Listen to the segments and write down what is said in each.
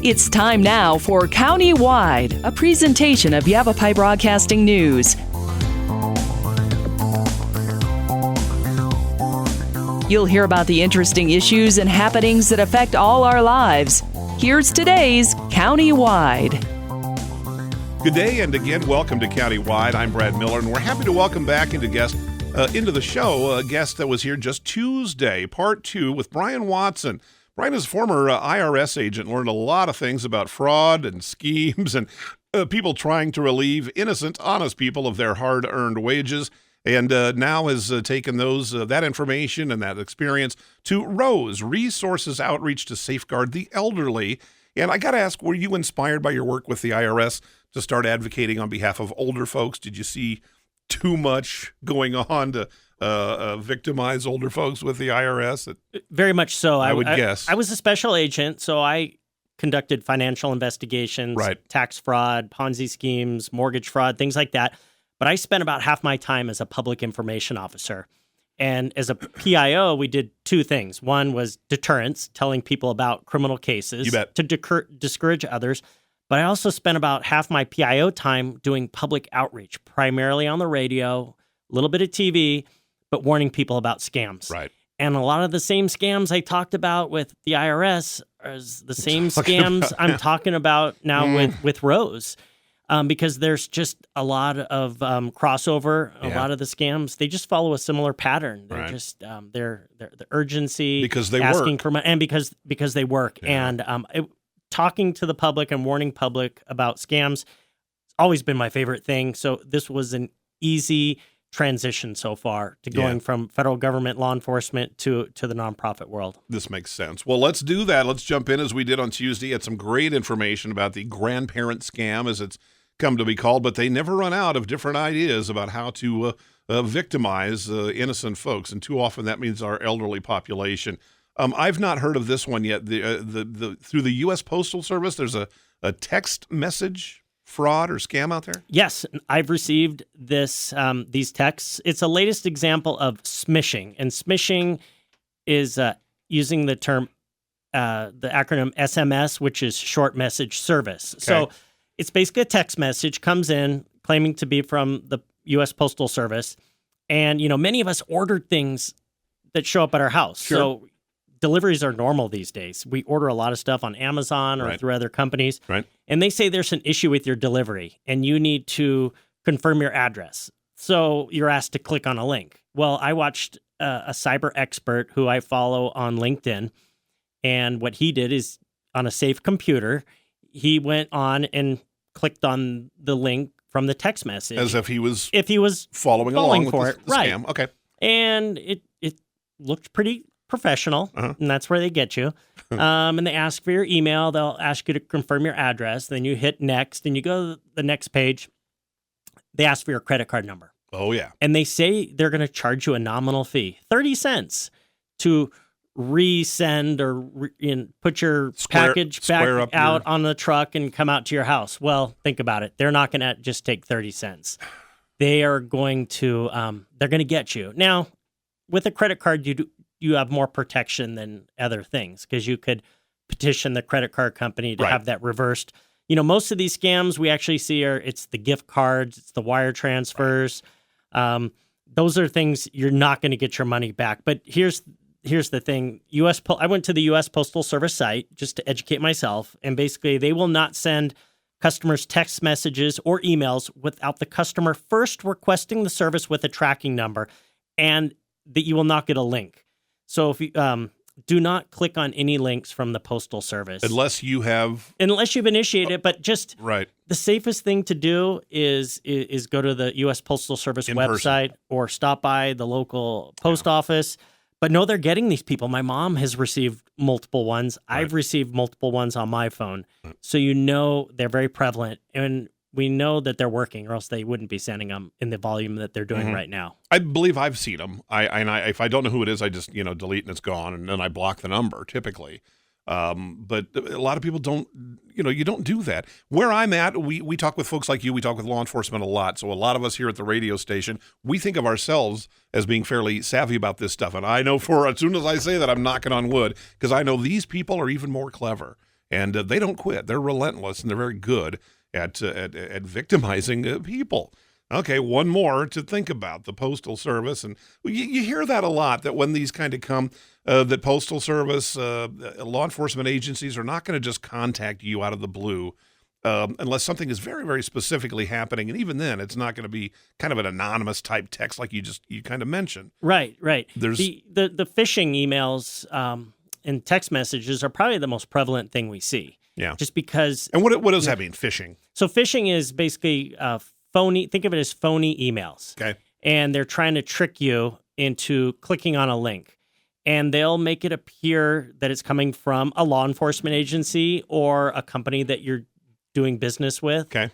It's time now for County-Wide, a presentation of Yavapai Broadcasting News. You'll hear about the interesting issues and happenings that affect all our lives. Here's today's County-Wide. Good day, and again, welcome to County-Wide. I'm Brad Miller, and we're happy to welcome back into the show a guest that was here just Tuesday, part 2, with Brian Watson. Brian is a former IRS agent, learned a lot of things about fraud and schemes and people trying to relieve innocent, honest people of their hard-earned wages, and now has taken that information and that experience to ROSE, Resources Outreach to Safeguard the Elderly. And I got to ask, were you inspired by your work with the IRS to start advocating on behalf of older folks? Did you see too much going on to victimize older folks with the IRS? Very much so. I would guess. I was a special agent, so I conducted financial investigations, tax fraud, Ponzi schemes, mortgage fraud, things like that. But I spent about half my time as a public information officer. And as a PIO, we did two things. One was deterrence, telling people about criminal cases to discourage others. But I also spent about half my PIO time doing public outreach, primarily on the radio, a little bit of TV, but warning people about scams. Right. And a lot of the same scams I talked about with the IRS is the same scams I'm talking about now with ROSE. Because there's just a lot of crossover. A lot of the scams, they just follow a similar pattern. They're just the urgency, because they asking work. for money, and because they work. Yeah. And talking to the public and warning public about scams has always been my favorite thing. So this was an easy transition so far to going from federal government law enforcement to the nonprofit world. This makes sense. Well, let's do that. Let's jump in as we did on Tuesday. Had some great information about the grandparent scam, as it's come to be called, but they never run out of different ideas about how to victimize innocent folks, and too often that means our elderly population. I've not heard of this one yet. Through the U.S. Postal Service, there's a text message fraud or scam out there? Yes, I've received these texts. It's a latest example of smishing, and smishing is using the term, the acronym SMS, which is short message service. Okay. So it's basically a text message comes in claiming to be from the U.S. Postal Service. And, many of us ordered things that show up at our house. Sure. So deliveries are normal these days. We order a lot of stuff on Amazon or through other companies. Right. And they say there's an issue with your delivery and you need to confirm your address. So you're asked to click on a link. Well, I watched a cyber expert who I follow on LinkedIn. And what he did is on a safe computer, he went on and clicked on the link from the text message. As if he was following along with the scam. Okay. And it looked pretty professional, and that's where they get you. And they ask for your email. They'll ask you to confirm your address. Then you hit next, and you go to the next page. They ask for your credit card number. Oh, yeah. And they say they're going to charge you a nominal fee, 30 cents, to resend or put your package back out on the truck and come out to your house. Well, think about it. They're not going to just take 30 cents. They are going to, they're going to get you. Now, with a credit card, you have more protection than other things because you could petition the credit card company to have that reversed. Most of these scams we actually see it's the gift cards, it's the wire transfers. Those are things you're not going to get your money back. But here's the thing. I went to the U.S. Postal Service site just to educate myself, and basically they will not send customers text messages or emails without the customer first requesting the service with a tracking number, and that you will not get a link. So if you do not click on any links from the Postal Service unless you've initiated it. But just the safest thing to do is go to the U.S. Postal Service website or stop by the local post office. But no, they're getting these people. My mom has received multiple ones. I've received multiple ones on my phone. So they're very prevalent. And we know that they're working, or else they wouldn't be sending them in the volume that they're doing right now. I believe I've seen them. If I don't know who it is, I just delete and it's gone, and then I block the number typically. But a lot of people don't. You don't do that. Where I'm at, we talk with folks like you. We talk with law enforcement a lot. So a lot of us here at the radio station, we think of ourselves as being fairly savvy about this stuff. And I know as soon as I say that, I'm knocking on wood because I know these people are even more clever. and they don't quit. They're relentless, and they're very good at victimizing people. Okay, one more to think about, the Postal Service. And you hear that a lot, that when these kind of come, that Postal Service, law enforcement agencies are not going to just contact you out of the blue unless something is very, very specifically happening. And even then, it's not going to be kind of an anonymous type text like you kind of mentioned. Right. There's the phishing emails and text messages are probably the most prevalent thing we see. Yeah. Just because. And what does that mean, phishing? So phishing is basically phony. Think of it as phony emails. Okay. And they're trying to trick you into clicking on a link. And they'll make it appear that it's coming from a law enforcement agency or a company that you're doing business with. Okay.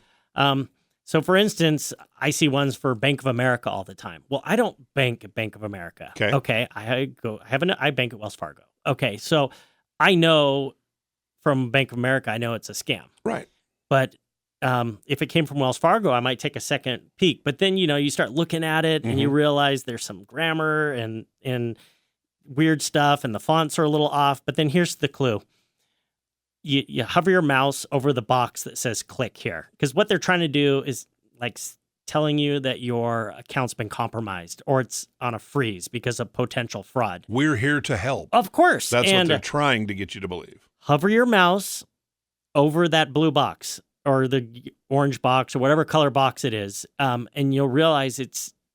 So, for instance, I see ones for Bank of America all the time. Well, I don't bank at Bank of America. Okay. I bank at Wells Fargo. Okay. So I know from Bank of America, I know it's a scam. Right. But if it came from Wells Fargo, I might take a second peek. But then, you start looking at it and you realize there's some grammar and weird stuff and the fonts are a little off. But then here's the clue. You hover your mouse over the box that says click here. Because what they're trying to do is like telling you that your account's been compromised or it's on a freeze because of potential fraud. We're here to help. Of course. That's what they're trying to get you to believe. Hover your mouse over that blue box or the orange box or whatever color box it is, and you'll realize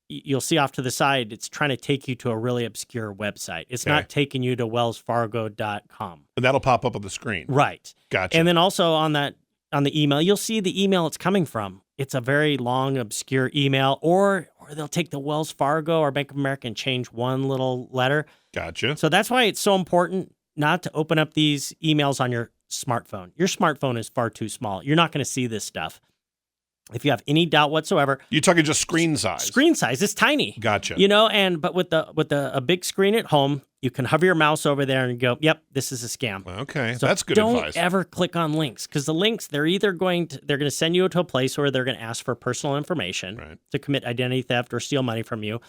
you'll see off to the side, it's trying to take you to a really obscure website. It's not taking you to wellsfargo.com. And that'll pop up on the screen. Right. Gotcha. And then also on the email, you'll see the email it's coming from. It's a very long, obscure email, or they'll take the Wells Fargo or Bank of America and change one little letter. Gotcha. So that's why it's so important not to open up these emails on your smartphone. Your smartphone is far too small. You're not going to see this stuff. If you have any doubt whatsoever, you're talking just screen size. Screen size, it's tiny. Gotcha. But with a big screen at home, you can hover your mouse over there and go, "Yep, this is a scam." Okay, so that's good advice. Don't ever click on links, because the links, they're either going to send you to a place where they're going to ask for personal information to commit identity theft or steal money from you,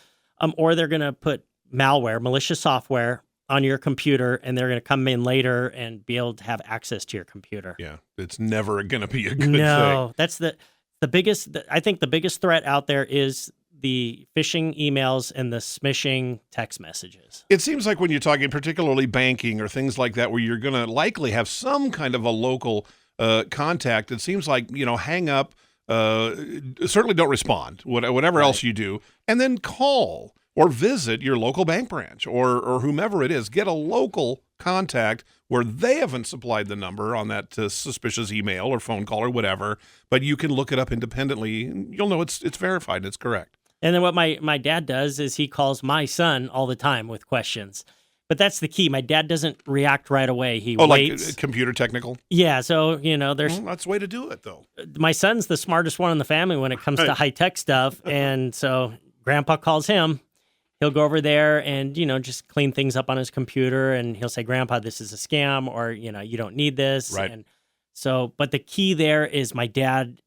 or they're going to put malware, malicious software on your computer, and they're going to come in later and be able to have access to your computer. Yeah, it's never going to be a good thing. No, that's the biggest. I think the biggest threat out there is the phishing emails and the smishing text messages. It seems like when you're talking particularly banking or things like that, where you're going to likely have some kind of a local contact, it seems like, hang up, certainly don't respond, whatever else you do, and then call or visit your local bank branch or whomever it is. Get a local contact where they haven't supplied the number on that suspicious email or phone call or whatever, but you can look it up independently. And you'll know it's verified and it's correct. And then what my dad does is he calls my son all the time with questions. But that's the key. My dad doesn't react right away. He waits. Like computer technical? Yeah, so, there's... Well, that's the way to do it, though. My son's the smartest one in the family when it comes to high-tech stuff, and so Grandpa calls him. He'll go over there and, just clean things up on his computer, and he'll say, "Grandpa, this is a scam," or, "You don't need this." Right. And so, but the key there is my dad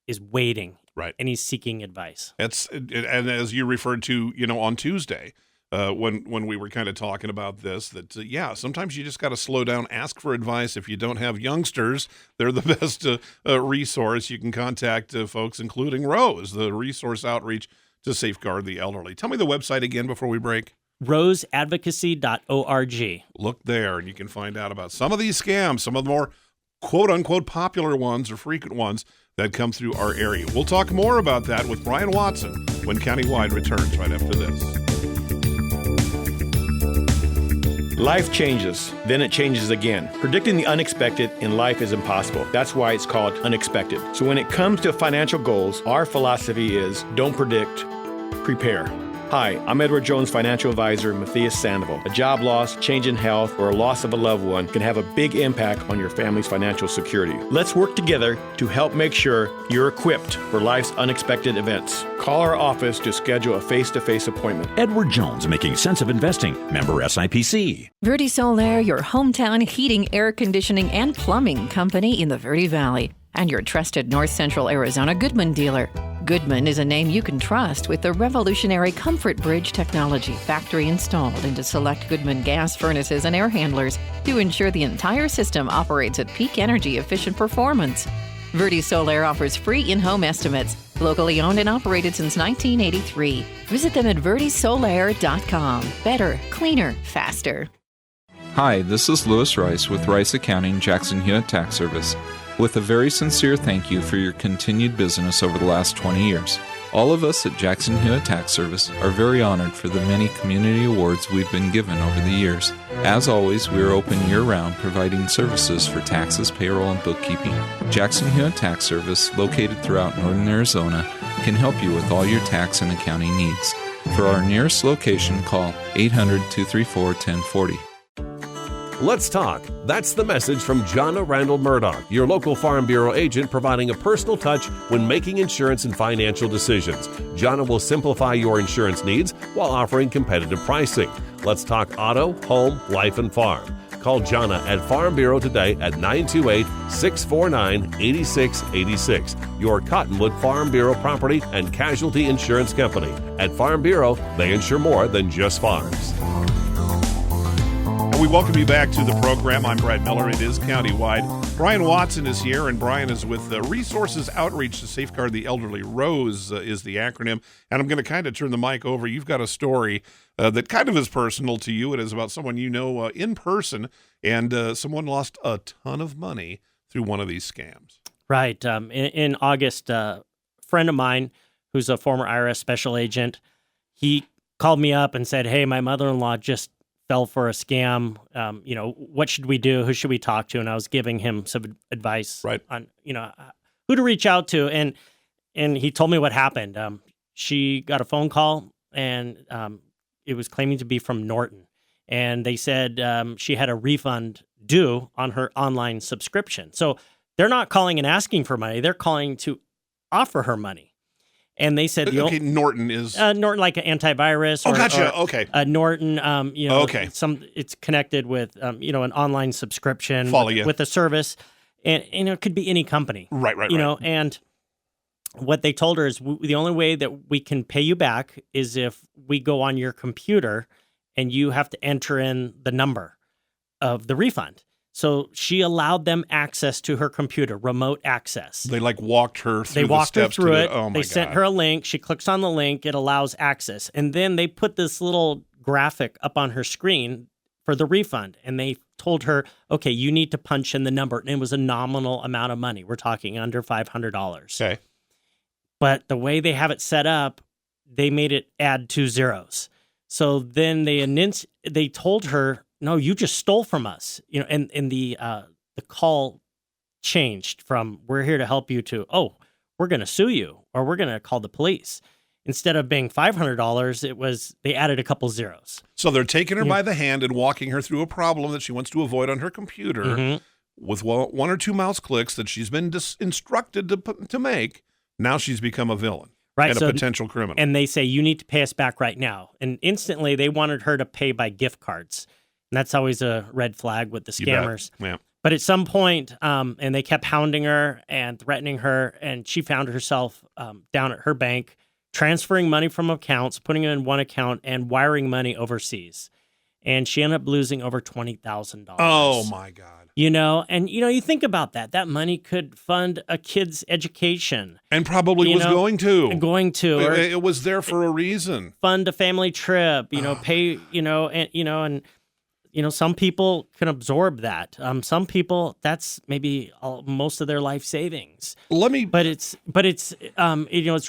is waiting. Right. And he's seeking advice. And as you referred to, on Tuesday, when we were kind of talking about this, that, sometimes you just got to slow down, ask for advice. If you don't have youngsters, they're the best resource. You can contact folks, including Rose, the resource outreach to safeguard the elderly. Tell me the website again before we break. roseadvocacy.org. Look there, and you can find out about some of these scams, some of the more quote-unquote popular ones or frequent ones that come through our area. We'll talk more about that with Brian Watson when Countywide returns right after this. Life changes, then it changes again. Predicting the unexpected in life is impossible. That's why it's called unexpected. So when it comes to financial goals, our philosophy is don't predict, prepare. Hi, I'm Edward Jones financial advisor Matthias Sandoval. A job loss, change in health, or a loss of a loved one can have a big impact on your family's financial security. Let's work together to help make sure you're equipped for life's unexpected events. Call our office to schedule a face-to-face appointment. Edward Jones, making sense of investing. Member SIPC. Verde Solaire, your hometown heating, air conditioning, and plumbing company in the Verde Valley. And your trusted North Central Arizona Goodman dealer. Goodman is a name you can trust with the revolutionary Comfort Bridge technology factory installed into select Goodman gas furnaces and air handlers to ensure the entire system operates at peak energy efficient performance. Verde Solar offers free in-home estimates, locally owned and operated since 1983. Visit them at verdesolar.com. Better, cleaner, faster. Hi, this is Lewis Rice with Rice Accounting, Jackson Hewitt Tax Service, with a very sincere thank you for your continued business over the last 20 years. All of us at Jackson Hewitt Tax Service are very honored for the many community awards we've been given over the years. As always, we are open year-round, providing services for taxes, payroll, and bookkeeping. Jackson Hewitt Tax Service, located throughout northern Arizona, can help you with all your tax and accounting needs. For our nearest location, call 800-234-1040. Let's talk. That's the message from Jonna Randall Murdoch, your local Farm Bureau agent, providing a personal touch when making insurance and financial decisions. Jonna will simplify your insurance needs while offering competitive pricing. Let's talk auto, home, life, and farm. Call Jonna at Farm Bureau today at 928-649-8686. Your Cottonwood Farm Bureau property and casualty insurance company. At Farm Bureau, they insure more than just farms. We welcome you back to the program. I'm Brad Miller. It is Countywide. Brian Watson is here, and Brian is with Resources Outreach to Safeguard the Elderly. ROSE is the acronym. And I'm going to kind of turn the mic over. You've got a story that kind of is personal to you. It is about someone you know in person, and someone lost a ton of money through one of these scams. Right. In August, a friend of mine who's a former IRS special agent, he called me up and said, hey, my mother-in-law just fell for a scam. What should we do? Who should we talk to? And I was giving him some advice on, who to reach out to. And he told me what happened. She got a phone call, and it was claiming to be from Norton. And they said she had a refund due on her online subscription. So they're not calling and asking for money. They're calling to offer her money. And they said, okay, Norton is Norton, like an antivirus. Oh, gotcha. Okay. Norton, okay. It's connected with, an online subscription with a service, and it could be any company. Right. And what they told her is the only way that we can pay you back is if we go on your computer and you have to enter in the number of the refund. So she allowed them access to her computer, remote access. They walked her through the steps. They walked her through it. Oh my God. They sent her a link. She clicks on the link. It allows access. And then they put this little graphic up on her screen for the refund. And they told her, okay, you need to punch in the number. And it was a nominal amount of money. We're talking under $500. Okay. But the way they have it set up, they made it add 2 zeros. So then they told her, no, you just stole from us, and the call changed from "we're here to help you" to "we're going to sue you" or "we're going to call the police." Instead of being $500, it was they added a couple zeros. So they're taking her by the hand and walking her through a problem that she wants to avoid on her computer with one or two mouse clicks that she's been instructed to make. Now she's become a villain. Right, and a potential criminal. And they say, you need to pay us back right now. And instantly they wanted her to pay by gift cards. And that's always a red flag with the scammers. Yeah. But at some point, and they kept hounding her and threatening her, and she found herself down at her bank, transferring money from accounts, putting it in one account, and wiring money overseas. And she ended up losing over $20,000. Oh, my God. You think about that. That money could fund a kid's education. And probably was going to. Or it was there for a reason. Fund a family trip, pay, and some people can absorb that. Some people, that's maybe most of their life savings. But it's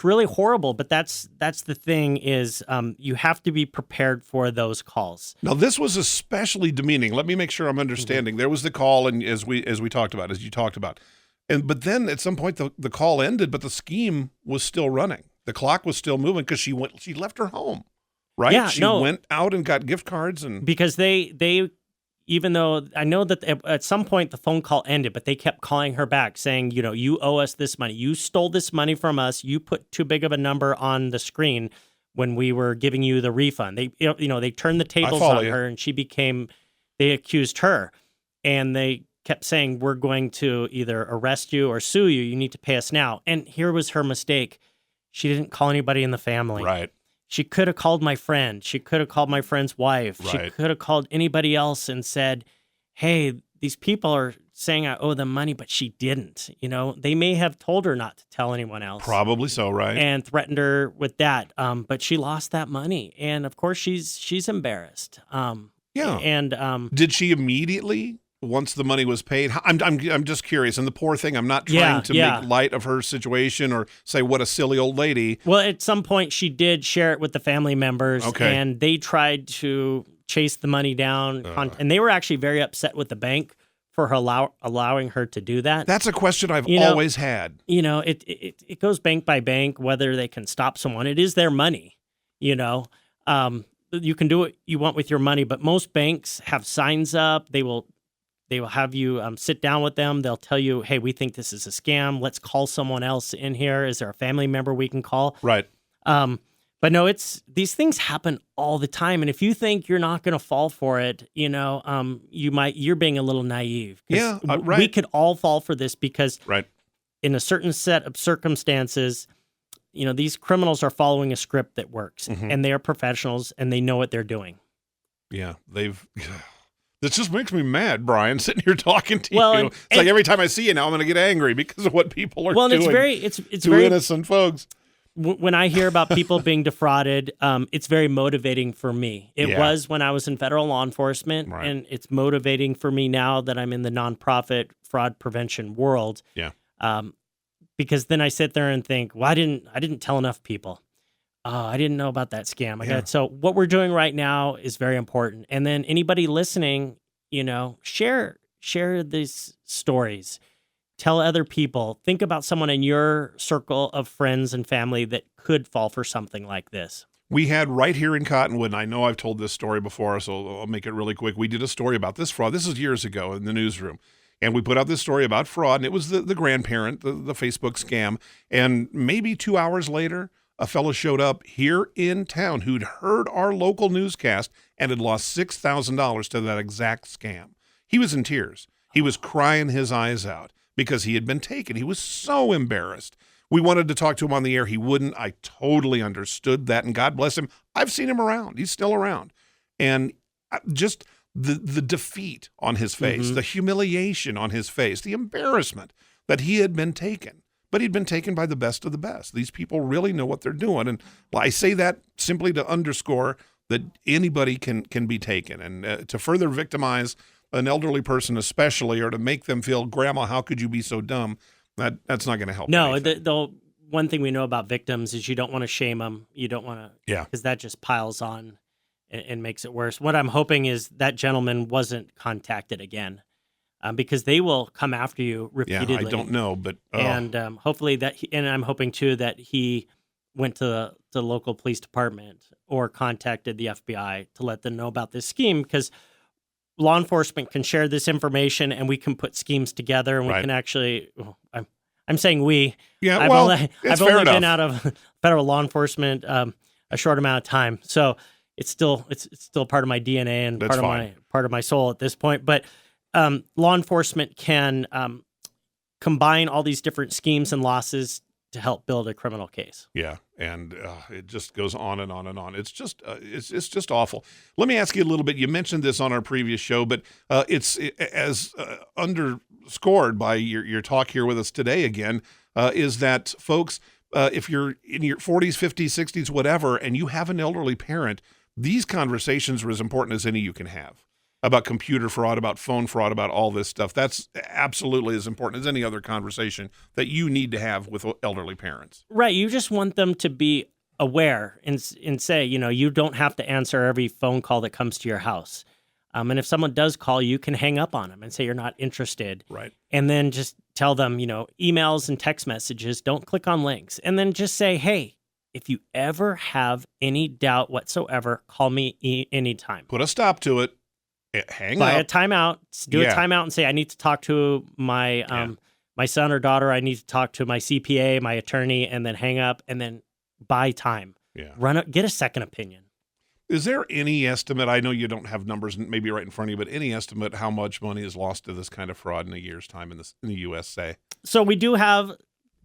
really horrible. But that's the thing is, you have to be prepared for those calls. Now, this was especially demeaning. Let me make sure I'm understanding. There was the call, and as you talked about, but then at some point the call ended, but the scheme was still running. The clock was still moving because she left her home. Right? Yeah, she went out and got gift cards because they even though I know that at some point the phone call ended, but they kept calling her back saying, you owe us this money. You stole this money from us. You put too big of a number on the screen when we were giving you the refund. They they turned the tables on her, and they accused her, and they kept saying, we're going to either arrest you or sue you. You need to pay us now. And here was her mistake. She didn't call anybody in the family. Right. She could have called my friend. She could have called my friend's wife. Right. She could have called anybody else and said, hey, these people are saying I owe them money, but she didn't. They may have told her not to tell anyone else. Probably so, right? And threatened her with that. But she lost that money. And of course, she's embarrassed. Yeah. And did she immediately, once the money was paid? I'm just curious. And the poor thing, I'm not trying to make light of her situation or say what a silly old lady. Well, at some point she did share it with the family members, and they tried to chase the money down, and they were actually very upset with the bank for her allowing her to do that. That's a question I've always had. It goes bank by bank whether they can stop someone. It is their money. You can do what you want with your money, but most banks have signs up. They will have you sit down with them. They'll tell you, hey, we think this is a scam. Let's call someone else in here. Is there a family member we can call? Right. But no, these things happen all the time. And if you think you're not going to fall for it, you're being a little naive. Yeah, right. We could all fall for this because right. in a certain set of circumstances, these criminals are following a script that works, and they are professionals and they know what they're doing. Yeah, this just makes me mad, Brian, sitting here talking to you. And like every time I see you now, I'm going to get angry because of what people are doing. It's to very innocent folks. When I hear about people being defrauded, it's very motivating for me. It was when I was in federal law enforcement, and it's motivating for me now that I'm in the nonprofit fraud prevention world. Yeah. Because then I sit there and think, well, I didn't tell enough people. I didn't know about that scam. So what we're doing right now is very important. And then anybody listening, share these stories. Tell other people. Think about someone in your circle of friends and family that could fall for something like this. We had right here in Cottonwood, and I know I've told this story before, so I'll make it really quick. We did a story about this fraud. This is years ago in the newsroom. And we put out this story about fraud, and it was the grandparent, the Facebook scam. And maybe 2 hours later, a fellow showed up here in town who'd heard our local newscast and had lost $6,000 to that exact scam. He was in tears. He was crying his eyes out because he had been taken. He was so embarrassed. We wanted to talk to him on the air. He wouldn't. I totally understood that, and God bless him. I've seen him around. He's still around. And just the defeat on his face, the humiliation on his face, the embarrassment that he had been taken. But he'd been taken by the best of the best. These people really know what they're doing. And I say that simply to underscore that anybody can be taken. And to further victimize an elderly person especially, or to make them feel, Grandma, how could you be so dumb? That's not going to help. No, the one thing we know about victims is you don't want to shame them. You don't want to, because that just piles on and makes it worse. What I'm hoping is that gentleman wasn't contacted again. Because they will come after you repeatedly. Yeah, I don't know, but and hopefully and I'm hoping too that he went to the local police department or contacted the FBI to let them know about this scheme, because law enforcement can share this information and we can put schemes together and we can actually. I'm saying we. Yeah, I've only been out of federal law enforcement a short amount of time, so it's still part of my DNA and part of my soul at this point, but. Law enforcement can combine all these different schemes and losses to help build a criminal case. Yeah, and it just goes on and on and on. It's just it's just awful. Let me ask you a little bit. You mentioned this on our previous show, but as underscored by your talk here with us today again, is that folks, if you're in your 40s, 50s, 60s, whatever, and you have an elderly parent, these conversations are as important as any you can have. About computer fraud, about phone fraud, about all this stuff. That's absolutely as important as any other conversation that you need to have with elderly parents. Right. You just want them to be aware and say, you don't have to answer every phone call that comes to your house. And if someone does call, you can hang up on them and say you're not interested. Right. And then just tell them, emails and text messages, don't click on links. And then just say, hey, if you ever have any doubt whatsoever, call me anytime. Put a stop to it. Hang Buy up. a timeout. Do a timeout and say, I need to talk to my my son or daughter. I need to talk to my CPA, my attorney, and then hang up and then buy time. Yeah. Get a second opinion. Is there any estimate? I know you don't have numbers maybe right in front of you, but any estimate how much money is lost to this kind of fraud in a year's time in the U.S., say? So we do have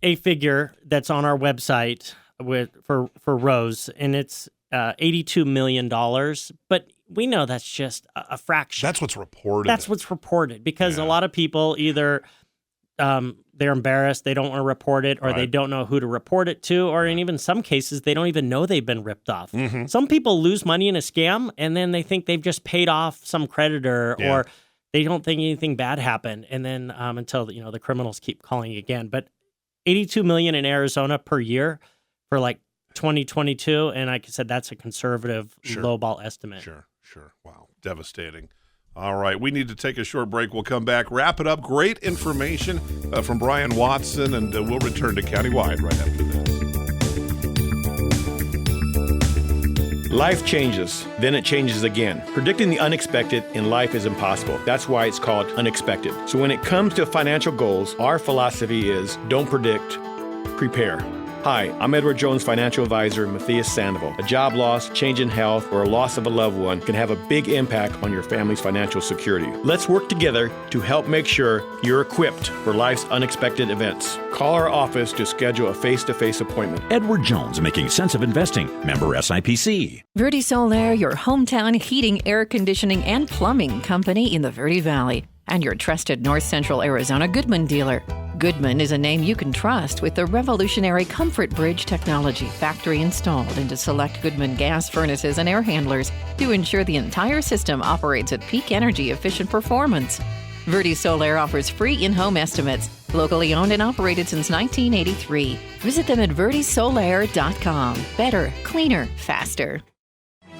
a figure that's on our website. for Rose, and it's $82 million. But we know that's just a fraction. That's what's reported. That's what's reported, because a lot of people either they're embarrassed, they don't want to report it, or they don't know who to report it to, or in even some cases, they don't even know they've been ripped off. Mm-hmm. Some people lose money in a scam, and then they think they've just paid off some creditor, or they don't think anything bad happened, and then until the criminals keep calling again. But $82 million in Arizona per year for like 2022, and like I said, that's a conservative lowball estimate. Sure. Wow, devastating. All right, we need to take a short break. We'll come back, wrap it up. Great information from Brian Watson, and we'll return to Countywide right after this. Life changes, then it changes again. Predicting the unexpected in life is impossible. That's why it's called unexpected. So when it comes to financial goals, our philosophy is don't predict, prepare. Hi, I'm Edward Jones financial advisor Matthias Sandoval. A job loss, change in health, or a loss of a loved one can have a big impact on your family's financial security. Let's work together to help make sure you're equipped for life's unexpected events. Call our office to schedule a face-to-face appointment. Edward Jones, making sense of investing. Member SIPC. Verde Solaire, your hometown heating, air conditioning, and plumbing company in the Verde Valley, and your trusted North Central Arizona Goodman dealer. Goodman is a name you can trust with the revolutionary Comfort Bridge technology, factory installed into select Goodman gas furnaces and air handlers to ensure the entire system operates at peak energy efficient performance. Verde Solaire offers free in-home estimates, locally owned and operated since 1983. Visit them at verdesolaire.com. Better, cleaner, faster.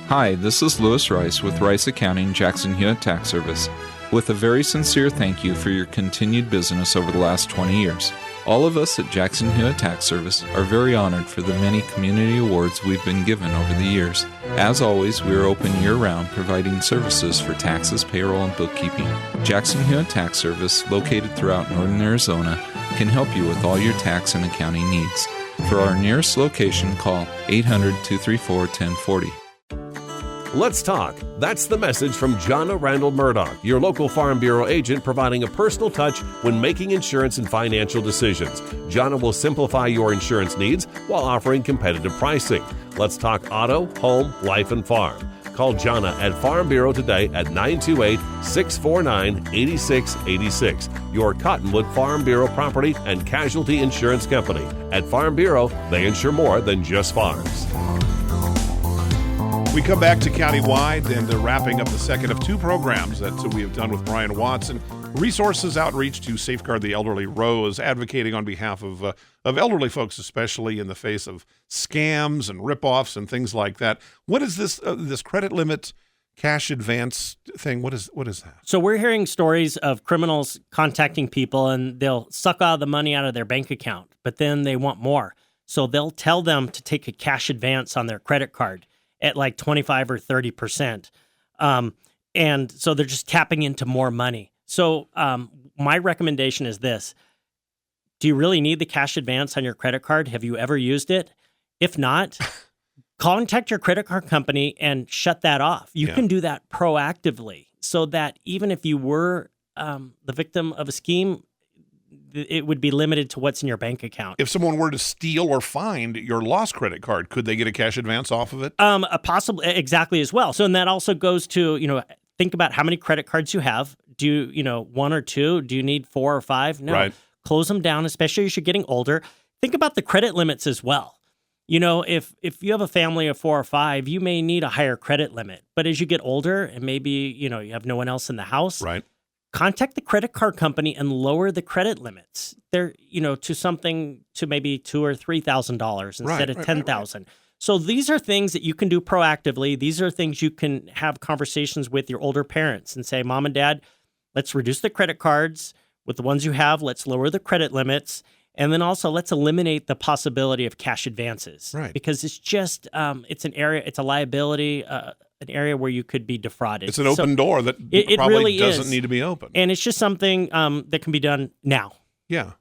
Hi, this is Lewis Rice with Rice Accounting, Jackson Hewitt Tax Service, with a very sincere thank you for your continued business over the last 20 years. All of us at Jackson Hewitt Tax Service are very honored for the many community awards we've been given over the years. As always, we are open year-round, providing services for taxes, payroll, and bookkeeping. Jackson Hewitt Tax Service, located throughout northern Arizona, can help you with all your tax and accounting needs. For our nearest location, call 800-234-1040. Let's talk. That's the message from Jonna Randall Murdoch, your local Farm Bureau agent, providing a personal touch when making insurance and financial decisions. Jonna will simplify your insurance needs while offering competitive pricing. Let's talk auto, home, life, and farm. Call Jonna at Farm Bureau today at 928-649-8686. Your Cottonwood Farm Bureau property and casualty insurance company. At Farm Bureau, they insure more than just farms. We come back to Countywide and wrapping up the second of two programs that we have done with Brian Watson. Resources outreach to safeguard the elderly Rose, advocating on behalf of elderly folks, especially in the face of scams and ripoffs and things like that. What is this credit limit cash advance thing? What is that? So we're hearing stories of criminals contacting people, and they'll suck all the money out of their bank account, but then they want more. So they'll tell them to take a cash advance on their credit card at like 25 or 30%. And so they're just tapping into more money. So my recommendation is this. Do you really need the cash advance on your credit card? Have you ever used it? If not, contact your credit card company and shut that off. You can do that proactively so that even if you were the victim of a scheme, it would be limited to what's in your bank account. If someone were to steal or find your lost credit card, could they get a cash advance off of it? Possibly, exactly as well. So, and that also goes to, think about how many credit cards you have. Do you, one or two? Do you need 4 or 5? No. Right. Close them down, especially as you're getting older. Think about the credit limits as well. If you have a family of 4 or 5, you may need a higher credit limit. But as you get older and maybe, you have no one else in the house. Right. Contact the credit card company and lower the credit limits. They're, to something to maybe $2,000 or $3,000 instead of $10,000. Right. So these are things that you can do proactively. These are things you can have conversations with your older parents and say, Mom and Dad, let's reduce the credit cards with the ones you have. Let's lower the credit limits. And then also let's eliminate the possibility of cash advances. Right. Because it's just, it's a liability, an area where you could be defrauded. It's an open door that it probably really doesn't is. Need to be open. And it's just something that can be done now. Yeah.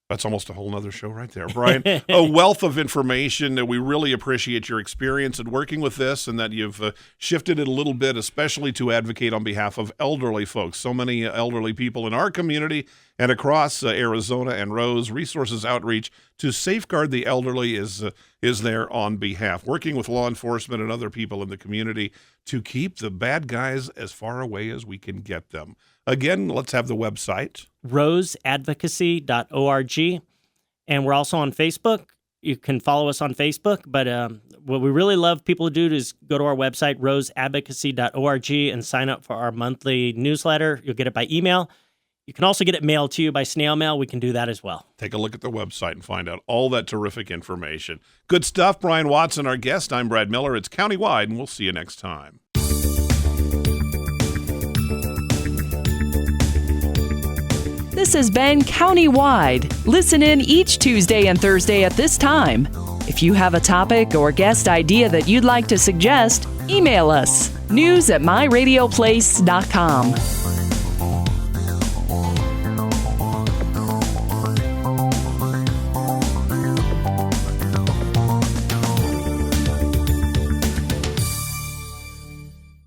That's almost a whole nother show right there, Brian. A wealth of information. We really appreciate your experience in working with this and that you've shifted it a little bit, especially to advocate on behalf of elderly folks. So many elderly people in our community And across Arizona and Rose, Resources Outreach to Safeguard the Elderly is there on behalf, working with law enforcement and other people in the community to keep the bad guys as far away as we can get them. Again, let's have the website. roseadvocacy.org. And we're also on Facebook. You can follow us on Facebook, but what we really love people to do is go to our website, roseadvocacy.org, and sign up for our monthly newsletter. You'll get it by email. You can also get it mailed to you by snail mail. We can do that as well. Take a look at the website and find out all that terrific information. Good stuff. Brian Watson, our guest. I'm Brad Miller. It's Countywide, and we'll see you next time. This has been Countywide. Listen in each Tuesday and Thursday at this time. If you have a topic or guest idea that you'd like to suggest, email us, news@myradioplace.com.